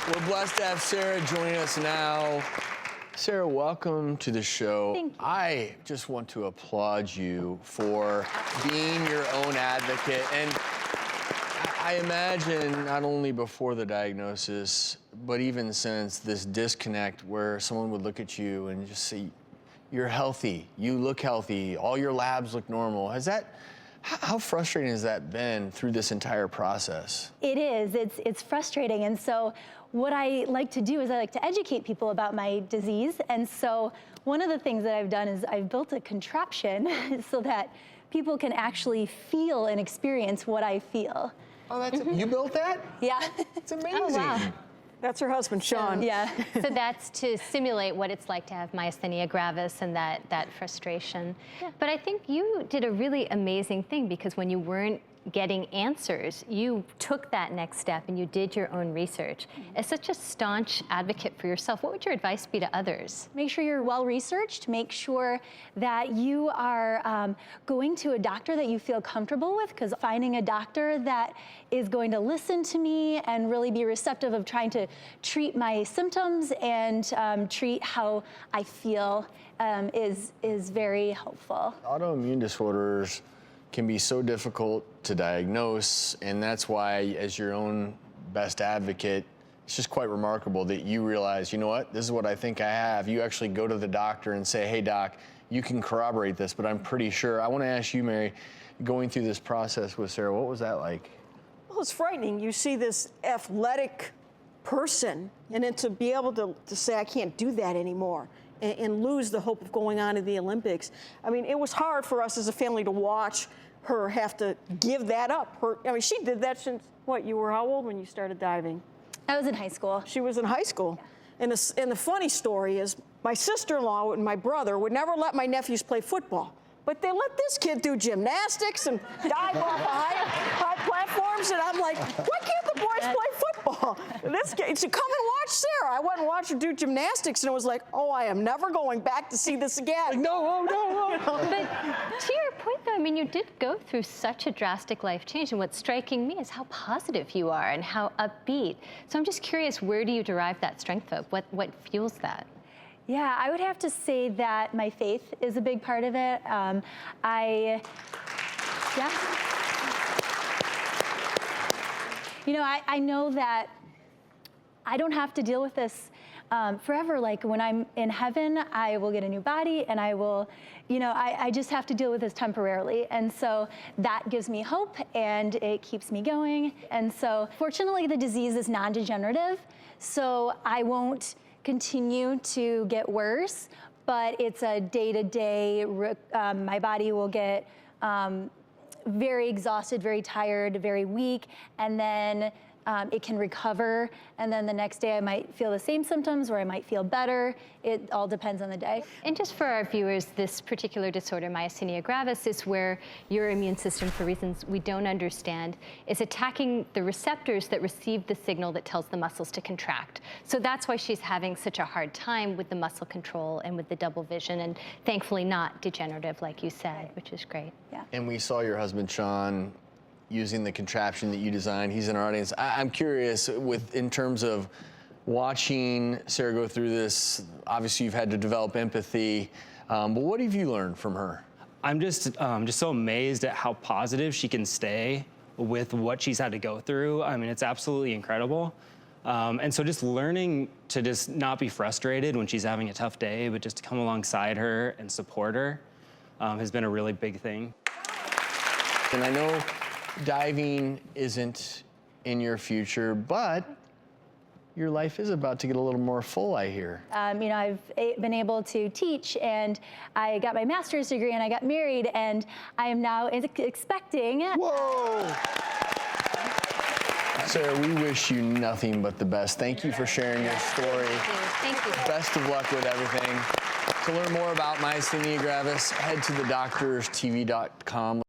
We're blessed to have Sarah joining us now. Sarah, welcome to the show. Thank you. I just want to applaud you for being your own advocate. And I imagine not only before the diagnosis, but even since, this disconnect where someone would look at you and just say, you're healthy, you look healthy, all your labs look normal. How frustrating has that been through this entire process? It is. It's frustrating. And so what I like to do is I like to educate people about my disease. And so one of the things that I've done is I've built a contraption so that people can actually feel and experience what I feel. Oh, that's you built that? Yeah. It's amazing. Oh, wow. That's her husband, Sean. Yeah. So that's to simulate what it's like to have myasthenia gravis and that frustration. Yeah. But I think you did a really amazing thing, because when you weren't getting answers, you took that next step and you did your own research. As such a staunch advocate for yourself, what would your advice be to others? Make sure you're well-researched. Make sure that you are going to a doctor that you feel comfortable with, because finding a doctor that is going to listen to me and really be receptive of trying to treat my symptoms and treat how I feel is very helpful. Autoimmune disorders can be so difficult to diagnose, and that's why, as your own best advocate, it's just quite remarkable that you realize, you know what, this is what I think I have. You actually go to the doctor and say, hey doc, you can corroborate this, but I'm pretty sure. I want to ask you, Mary, going through this process with Sarah, what was that like? Well, it's frightening. You see this athletic person, and then to be able to say, I can't do that anymore, and lose the hope of going on to the Olympics. I mean, it was hard for us as a family to watch her have to give that up. I mean, she did that since, what, you were how old when you started diving? I was in high school. She was in high school. And the funny story is, my sister-in-law and my brother would never let my nephews play football. But they let this kid do gymnastics and dive off of high platforms, and I'm like, why can't the boys play football? And this kid said, come and watch Sarah. I went and watched her do gymnastics, and it was like, oh, I am never going back to see this again. Like, no, oh, no, oh. But to your point, though, I mean, you did go through such a drastic life change, and what's striking me is how positive you are and how upbeat. So I'm just curious, where do you derive that strength from? What fuels that? Yeah, I would have to say that my faith is a big part of it. You know, I know that I don't have to deal with this forever. Like, when I'm in heaven, I will get a new body, and I will, you know, I just have to deal with this temporarily. And so that gives me hope, and it keeps me going. And so fortunately, the disease is non-degenerative, so I won't continue to get worse, but it's a day-to-day, my body will get very exhausted, very tired, very weak, and then it can recover, and then the next day I might feel the same symptoms, or I might feel better. It all depends on the day. And just for our viewers, this particular disorder, myasthenia gravis, is where your immune system, for reasons we don't understand, is attacking the receptors that receive the signal that tells the muscles to contract. So that's why she's having such a hard time with the muscle control and with the double vision, and thankfully not degenerative, like you said, which is great. Yeah. And we saw your husband, Sean, using the contraption that you designed. He's in our audience. I'm curious, in terms of watching Sarah go through this, obviously you've had to develop empathy, but what have you learned from her? I'm just so amazed at how positive she can stay with what she's had to go through. I mean, it's absolutely incredible. And so just learning to just not be frustrated when she's having a tough day, but just to come alongside her and support her has been a really big thing. And I know diving isn't in your future, but your life is about to get a little more full, I hear. You know, I've been able to teach, and I got my master's degree, and I got married, and I am now expecting. Whoa! Sarah, we wish you nothing but the best. Thank you for sharing your story. Thank you. Best of luck with everything. To learn more about myasthenia gravis, head to thedoctorstv.com.